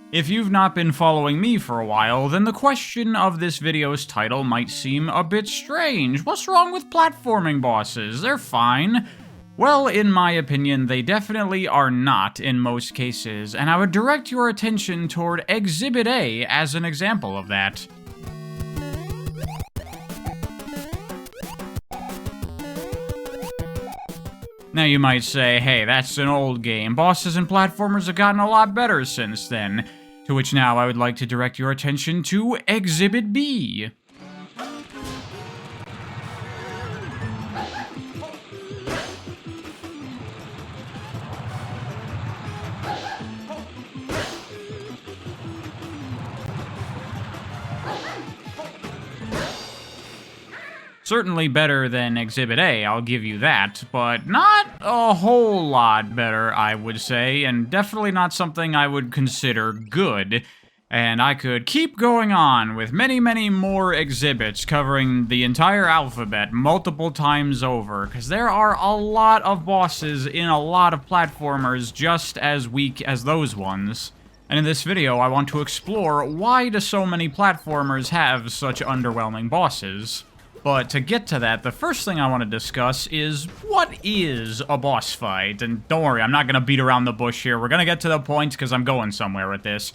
If you've not been following me for a while, then the question of this video's title might seem a bit strange. What's wrong with platforming bosses? They're fine. Well, in my opinion, they definitely are not in most cases, and I would direct your attention toward Exhibit A as an example of that. Now you might say, hey, that's an old game. Bosses and platformers have gotten a lot better since then. To which now I would like to direct your attention to Exhibit B. Certainly better than Exhibit A, I'll give you that, but not a whole lot better, I would say, and definitely not something I would consider good. And I could keep going on with many, many more exhibits covering the entire alphabet multiple times over, because there are a lot of bosses in a lot of platformers just as weak as those ones. And in this video, I want to explore why do so many platformers have such underwhelming bosses. But to get to that, the first thing I want to discuss is, what is a boss fight? And don't worry, I'm not going to beat around the bush here. We're going to get to the point because I'm going somewhere with this.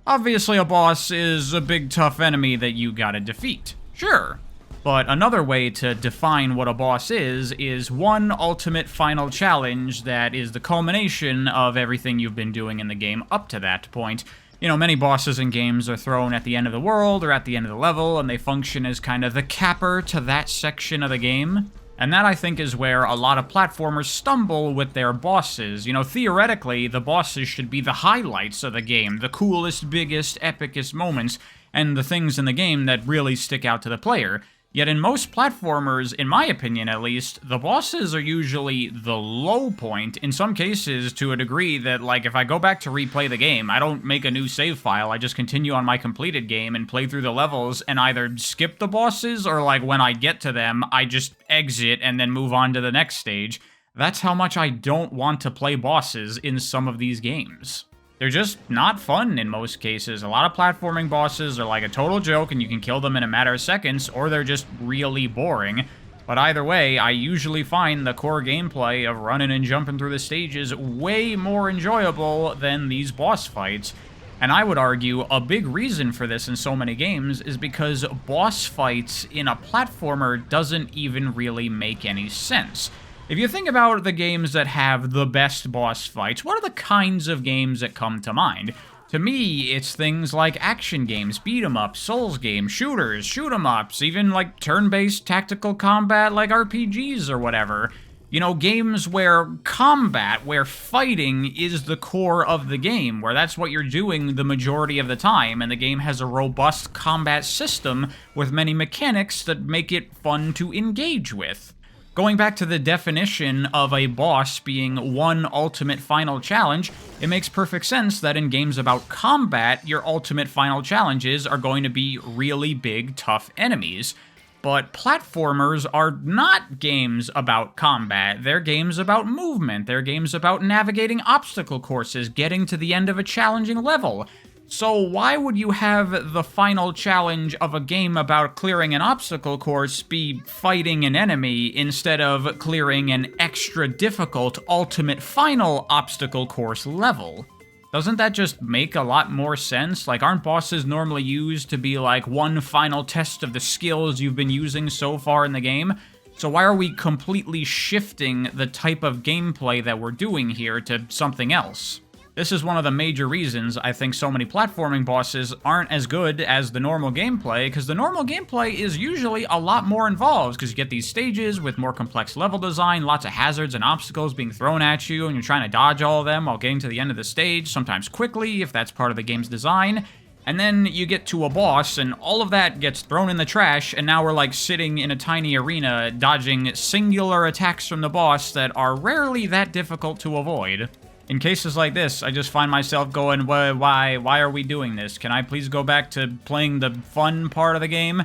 Obviously, a boss is a big, tough enemy that you gotta defeat. Sure. But another way to define what a boss is one ultimate final challenge that is the culmination of everything you've been doing in the game up to that point. You know, many bosses in games are thrown at the end of the world or at the end of the level, and they function as kind of the capper to that section of the game. And that, I think, is where a lot of platformers stumble with their bosses. You know, theoretically, the bosses should be the highlights of the game, the coolest, biggest, epicest moments, and the things in the game that really stick out to the player. Yet in most platformers, in my opinion at least, the bosses are usually the low point, in some cases to a degree that, like, if I go back to replay the game, I don't make a new save file, I just continue on my completed game and play through the levels and either skip the bosses or, like, when I get to them, I just exit and then move on to the next stage. That's how much I don't want to play bosses in some of these games. They're just not fun in most cases. A lot of platforming bosses are like a total joke and you can kill them in a matter of seconds, or they're just really boring. But either way, I usually find the core gameplay of running and jumping through the stages way more enjoyable than these boss fights. And I would argue a big reason for this in so many games is because boss fights in a platformer doesn't even really make any sense. If you think about the games that have the best boss fights, what are the kinds of games that come to mind? To me, it's things like action games, beat-em-ups, Souls games, shooters, shoot-em-ups, even like turn-based tactical combat like RPGs or whatever. You know, games where combat, where fighting is the core of the game, where that's what you're doing the majority of the time, and the game has a robust combat system with many mechanics that make it fun to engage with. Going back to the definition of a boss being one ultimate final challenge, it makes perfect sense that in games about combat, your ultimate final challenges are going to be really big, tough enemies. But platformers are not games about combat. They're games about movement. They're games about navigating obstacle courses, getting to the end of a challenging level. So why would you have the final challenge of a game about clearing an obstacle course be fighting an enemy instead of clearing an extra difficult ultimate final obstacle course level? Doesn't that just make a lot more sense? Like, aren't bosses normally used to be like one final test of the skills you've been using so far in the game? So why are we completely shifting the type of gameplay that we're doing here to something else? This is one of the major reasons I think so many platforming bosses aren't as good as the normal gameplay, because the normal gameplay is usually a lot more involved, because you get these stages with more complex level design, lots of hazards and obstacles being thrown at you, and you're trying to dodge all of them while getting to the end of the stage, sometimes quickly, if that's part of the game's design. And then you get to a boss, and all of that gets thrown in the trash, and now we're like sitting in a tiny arena, dodging singular attacks from the boss that are rarely that difficult to avoid. In cases like this, I just find myself going, why are we doing this? Can I please go back to playing the fun part of the game?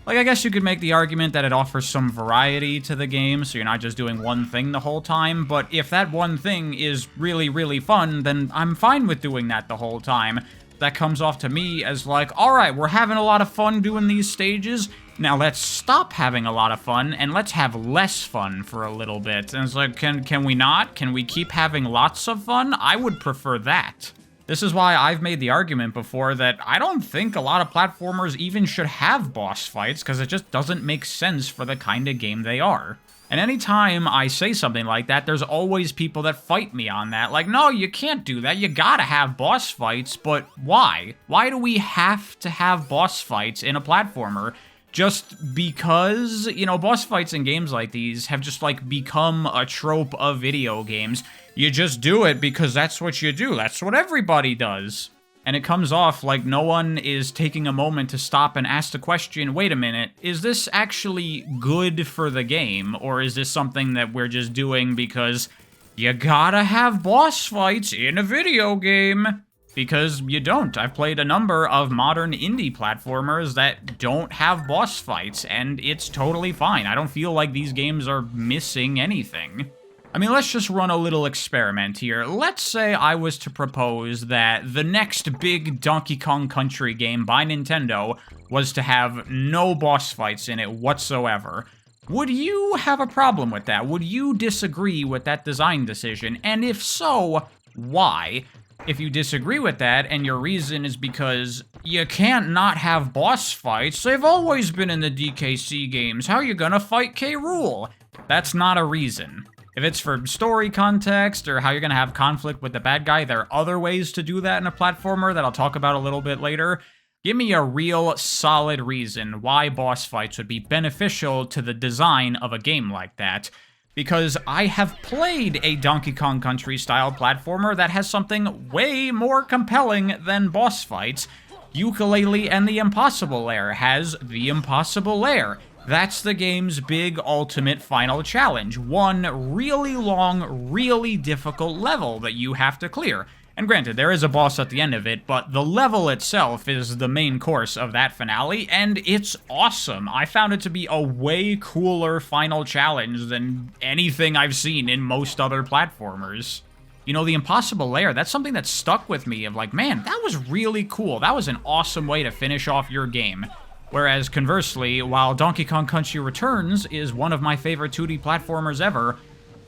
Like, I guess you could make the argument that it offers some variety to the game, so you're not just doing one thing the whole time, but if that one thing is really, really fun, then I'm fine with doing that the whole time. that comes off to me as like, alright, we're having a lot of fun doing these stages, now let's stop having a lot of fun, and let's have less fun for a little bit. And it's like, can we not? Can we keep having lots of fun? I would prefer that. This is why I've made the argument before that I don't think a lot of platformers even should have boss fights, because it just doesn't make sense for the kind of game they are. And anytime I say something like that, there's always people that fight me on that. Like, no, you can't do that. You gotta have boss fights, but why? Why do we have to have boss fights in a platformer? Just because, you know, boss fights in games like these have just, like, become a trope of video games. You just do it because that's what you do. That's what everybody does. And it comes off like no one is taking a moment to stop and ask the question, wait a minute, is this actually good for the game? Or is this something that we're just doing because you gotta have boss fights in a video game? Because you don't. I've played a number of modern indie platformers that don't have boss fights, and it's totally fine. I don't feel like these games are missing anything. I mean, let's just run a little experiment here. Let's say I was to propose that the next big Donkey Kong Country game by Nintendo was to have no boss fights in it whatsoever. Would you have a problem with that? Would you disagree with that design decision? And if so, why? If you disagree with that, and your reason is because you can't not have boss fights, they've always been in the DKC games, how are you gonna fight K. Rool? That's not a reason. If it's for story context, or how you're gonna have conflict with the bad guy, there are other ways to do that in a platformer that I'll talk about a little bit later. Give me a real solid reason why boss fights would be beneficial to the design of a game like that. Because I have played a Donkey Kong Country style platformer that has something way more compelling than boss fights. Yooka-Laylee and the Impossible Lair has the Impossible Lair. That's the game's big ultimate final challenge. One really long, really difficult level that you have to clear. And granted, there is a boss at the end of it, but the level itself is the main course of that finale, and it's awesome. I found it to be a way cooler final challenge than anything I've seen in most other platformers. You know, the Impossible Lair, that's something that stuck with me of like, man, that was really cool. That was an awesome way to finish off your game. Whereas conversely, while Donkey Kong Country Returns is one of my favorite 2D platformers ever,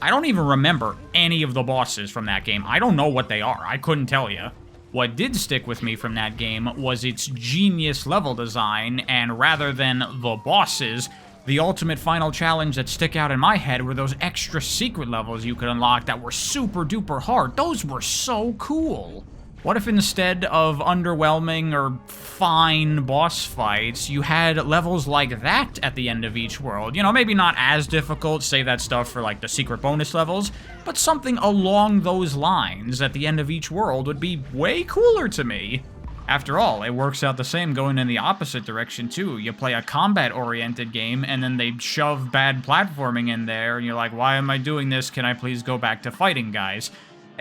I don't even remember any of the bosses from that game. I don't know what they are. I couldn't tell you. What did stick with me from that game was its genius level design, and rather than the bosses, the ultimate final challenge that stick out in my head were those extra secret levels you could unlock that were super duper hard. Those were so cool. What if instead of underwhelming or fine boss fights, you had levels like that at the end of each world? You know, maybe not as difficult, save that stuff for like the secret bonus levels, but something along those lines at the end of each world would be way cooler to me. After all, it works out the same going in the opposite direction too. You play a combat-oriented game, and then they shove bad platforming in there, and you're like, why am I doing this? Can I please go back to fighting guys?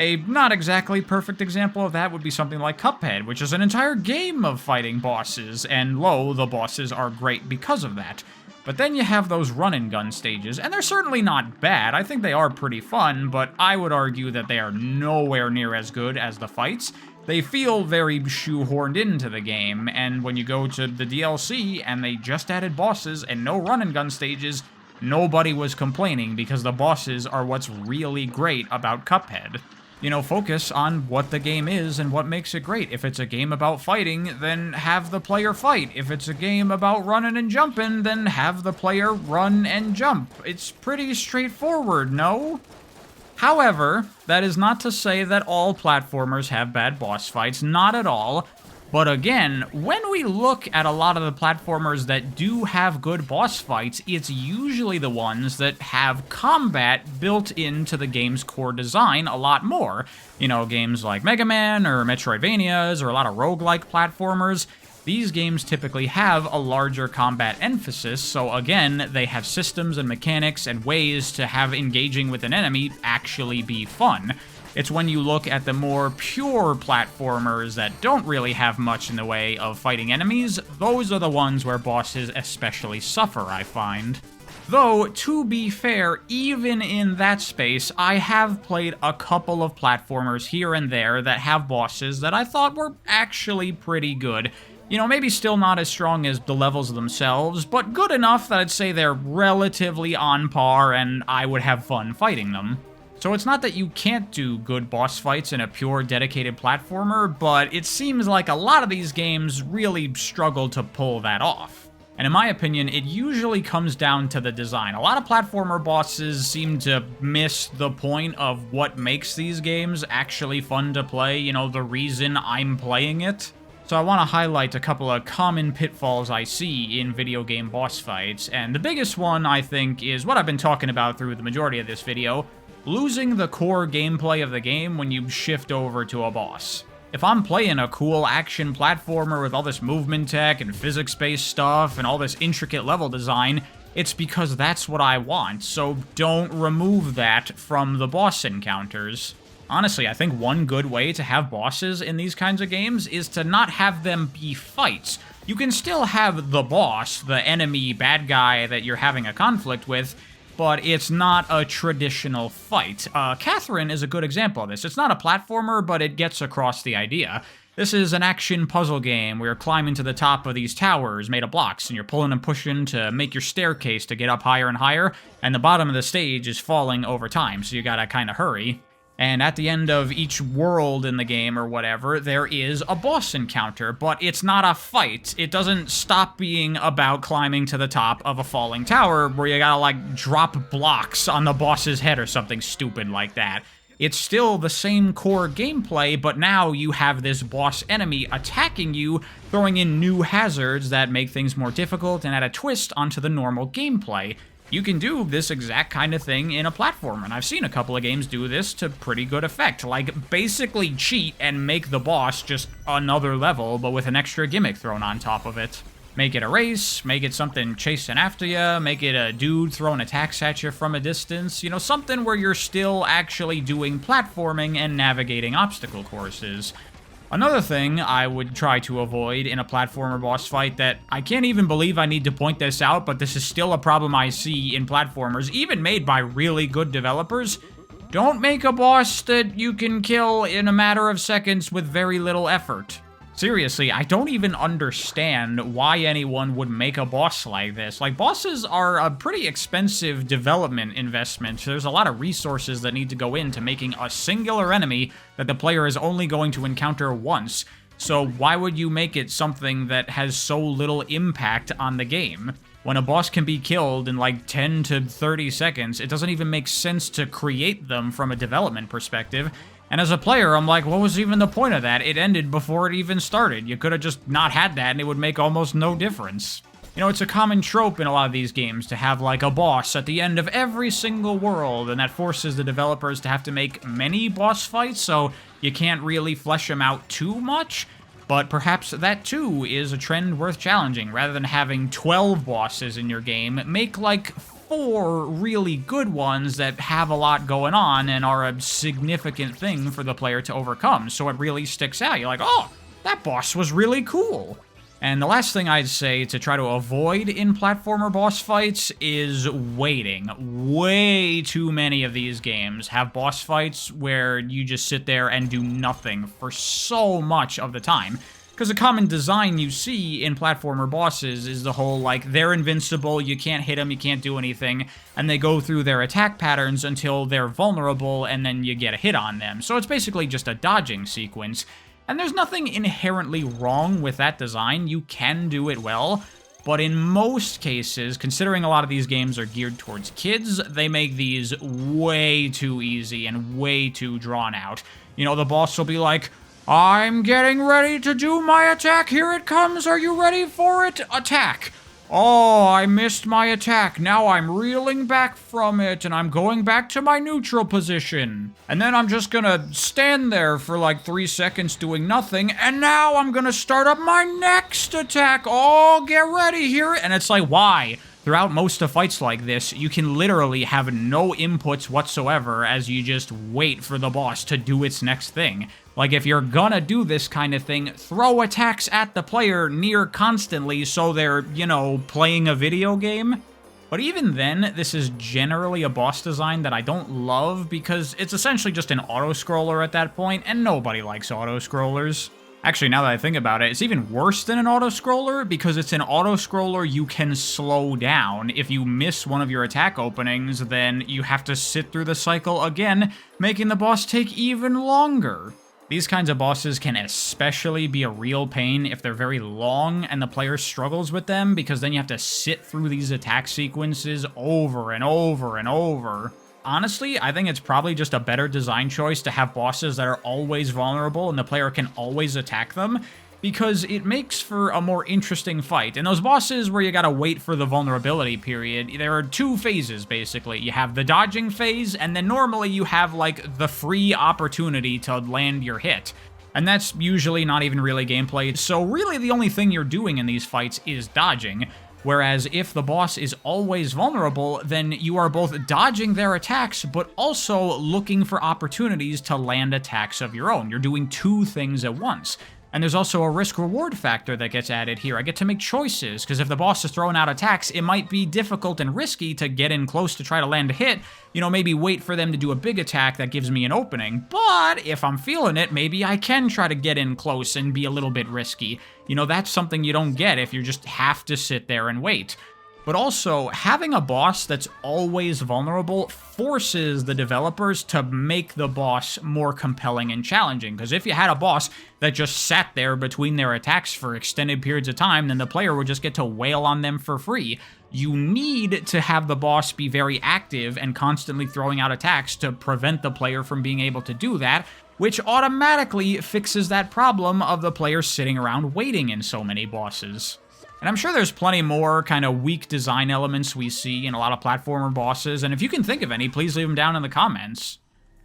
A not exactly perfect example of that would be something like Cuphead, which is an entire game of fighting bosses, and lo, the bosses are great because of that. But then you have those run-and-gun stages, and they're certainly not bad. I think they are pretty fun, but I would argue that they are nowhere near as good as the fights. They feel very shoehorned into the game, and when you go to the DLC and they just added bosses and no run-and-gun stages, nobody was complaining because the bosses are what's really great about Cuphead. You know, focus on what the game is and what makes it great. If it's a game about fighting, then have the player fight. If it's a game about running and jumping, then have the player run and jump. It's pretty straightforward, no? However, that is not to say that all platformers have bad boss fights, not at all. But again, when we look at a lot of the platformers that do have good boss fights, it's usually the ones that have combat built into the game's core design a lot more. You know, games like Mega Man or Metroidvanias or a lot of roguelike platformers. These games typically have a larger combat emphasis, so again, they have systems and mechanics and ways to have engaging with an enemy actually be fun. It's when you look at the more pure platformers that don't really have much in the way of fighting enemies, those are the ones where bosses especially suffer, I find. Though, to be fair, even in that space, I have played a couple of platformers here and there that have bosses that I thought were actually pretty good. You know, maybe still not as strong as the levels themselves, but good enough that I'd say they're relatively on par and I would have fun fighting them. So it's not that you can't do good boss fights in a pure dedicated platformer, but it seems like a lot of these games really struggle to pull that off. And in my opinion, it usually comes down to the design. A lot of platformer bosses seem to miss the point of what makes these games actually fun to play, you know, the reason I'm playing it. So I want to highlight a couple of common pitfalls I see in video game boss fights, and the biggest one, I think, is what I've been talking about through the majority of this video: losing the core gameplay of the game when you shift over to a boss. If I'm playing a cool action platformer with all this movement tech and physics-based stuff and all this intricate level design, it's because that's what I want, so don't remove that from the boss encounters. Honestly, I think one good way to have bosses in these kinds of games is to not have them be fights. You can still have the boss, the enemy bad guy that you're having a conflict with, but it's not a traditional fight. Catherine is a good example of this. It's not a platformer, but it gets across the idea. This is an action puzzle game where you're climbing to the top of these towers made of blocks, and you're pulling and pushing to make your staircase to get up higher and higher, and the bottom of the stage is falling over time, so you gotta kinda hurry. And at the end of each world in the game or whatever, there is a boss encounter, but it's not a fight. It doesn't stop being about climbing to the top of a falling tower where you gotta, like, drop blocks on the boss's head or something stupid like that. It's still the same core gameplay, but now you have this boss enemy attacking you, throwing in new hazards that make things more difficult and add a twist onto the normal gameplay. You can do this exact kind of thing in a platformer, and I've seen a couple of games do this to pretty good effect. Like, basically cheat and make the boss just another level, but with an extra gimmick thrown on top of it. Make it a race, make it something chasing after you, make it a dude throwing attacks at you from a distance, you know, something where you're still actually doing platforming and navigating obstacle courses. Another thing I would try to avoid in a platformer boss fight that I can't even believe I need to point this out, but this is still a problem I see in platformers, even made by really good developers. Don't make a boss that you can kill in a matter of seconds with very little effort. Seriously, I don't even understand why anyone would make a boss like this. Like, bosses are a pretty expensive development investment. There's a lot of resources that need to go into making a singular enemy that the player is only going to encounter once. So why would you make it something that has so little impact on the game? When a boss can be killed in like 10 to 30 seconds, it doesn't even make sense to create them from a development perspective. And as a player, I'm like, what was even the point of that? It ended before it even started. You could have just not had that and it would make almost no difference. You know, it's a common trope in a lot of these games to have like a boss at the end of every single world, and that forces the developers to have to make many boss fights, so you can't really flesh them out too much. But perhaps that too is a trend worth challenging. Rather than having 12 bosses in your game, make like 4 really good ones that have a lot going on and are a significant thing for the player to overcome, so it really sticks out. You're like, oh, that boss was really cool. And the last thing I'd say to try to avoid in platformer boss fights is waiting. Way too many of these games have boss fights where you just sit there and do nothing for so much of the time. Because a common design you see in platformer bosses is the whole, like, they're invincible, you can't hit them, you can't do anything, and they go through their attack patterns until they're vulnerable, and then you get a hit on them. So it's basically just a dodging sequence. And there's nothing inherently wrong with that design. You can do it well. But in most cases, considering a lot of these games are geared towards kids, they make these way too easy and way too drawn out. You know, the boss will be like, I'm getting ready to do my attack. Here it comes. Are you ready for it? Attack. Oh, I missed my attack. Now I'm reeling back from it, and I'm going back to my neutral position. And then I'm just gonna stand there for like 3 seconds doing nothing, and now I'm gonna start up my next attack. Oh, get ready here. And it's like, why? Throughout most of fights like this, you can literally have no inputs whatsoever as you just wait for the boss to do its next thing. Like, if you're gonna do this kind of thing, throw attacks at the player near constantly so they're, you know, playing a video game. But even then, this is generally a boss design that I don't love because it's essentially just an auto-scroller at that point, and nobody likes auto-scrollers. Actually, now that I think about it, it's even worse than an auto-scroller because it's an auto-scroller you can slow down. If you miss one of your attack openings, then you have to sit through the cycle again, making the boss take even longer. These kinds of bosses can especially be a real pain if they're very long and the player struggles with them, because then you have to sit through these attack sequences over and over and over. Honestly, I think it's probably just a better design choice to have bosses that are always vulnerable and the player can always attack them, because it makes for a more interesting fight. In those bosses where you gotta wait for the vulnerability period, there are two phases, basically. You have the dodging phase, and then normally you have, like, the free opportunity to land your hit. And that's usually not even really gameplay, so really the only thing you're doing in these fights is dodging. Whereas if the boss is always vulnerable, then you are both dodging their attacks, but also looking for opportunities to land attacks of your own. You're doing two things at once. And there's also a risk-reward factor that gets added here. I get to make choices, because if the boss is throwing out attacks, it might be difficult and risky to get in close to try to land a hit. You know, maybe wait for them to do a big attack that gives me an opening. But if I'm feeling it, maybe I can try to get in close and be a little bit risky. You know, that's something you don't get if you just have to sit there and wait. But also, having a boss that's always vulnerable forces the developers to make the boss more compelling and challenging. Because if you had a boss that just sat there between their attacks for extended periods of time, then the player would just get to wail on them for free. You need to have the boss be very active and constantly throwing out attacks to prevent the player from being able to do that, which automatically fixes that problem of the player sitting around waiting in so many bosses. And I'm sure there's plenty more kind of weak design elements we see in a lot of platformer bosses, and if you can think of any, please leave them down in the comments.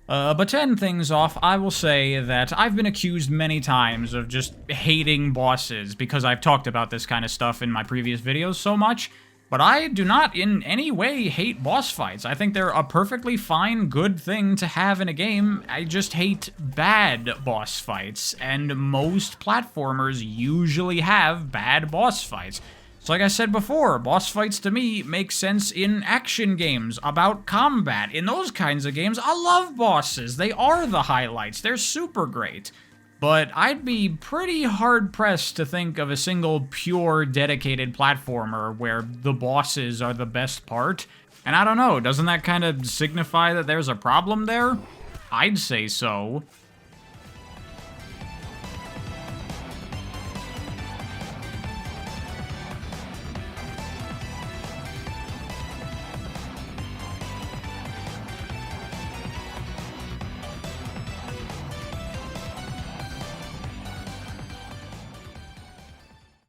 But to end things off, I will say that I've been accused many times of just hating bosses because I've talked about this kind of stuff in my previous videos so much, but I do not in any way hate boss fights. I think they're a perfectly fine, good thing to have in a game. I just hate bad boss fights, and most platformers usually have bad boss fights. So like I said before, boss fights to me make sense in action games about combat. In those kinds of games, I love bosses. They are the highlights. They're super great. But I'd be pretty hard-pressed to think of a single pure, dedicated platformer where the bosses are the best part. And I don't know, doesn't that kind of signify that there's a problem there? I'd say so.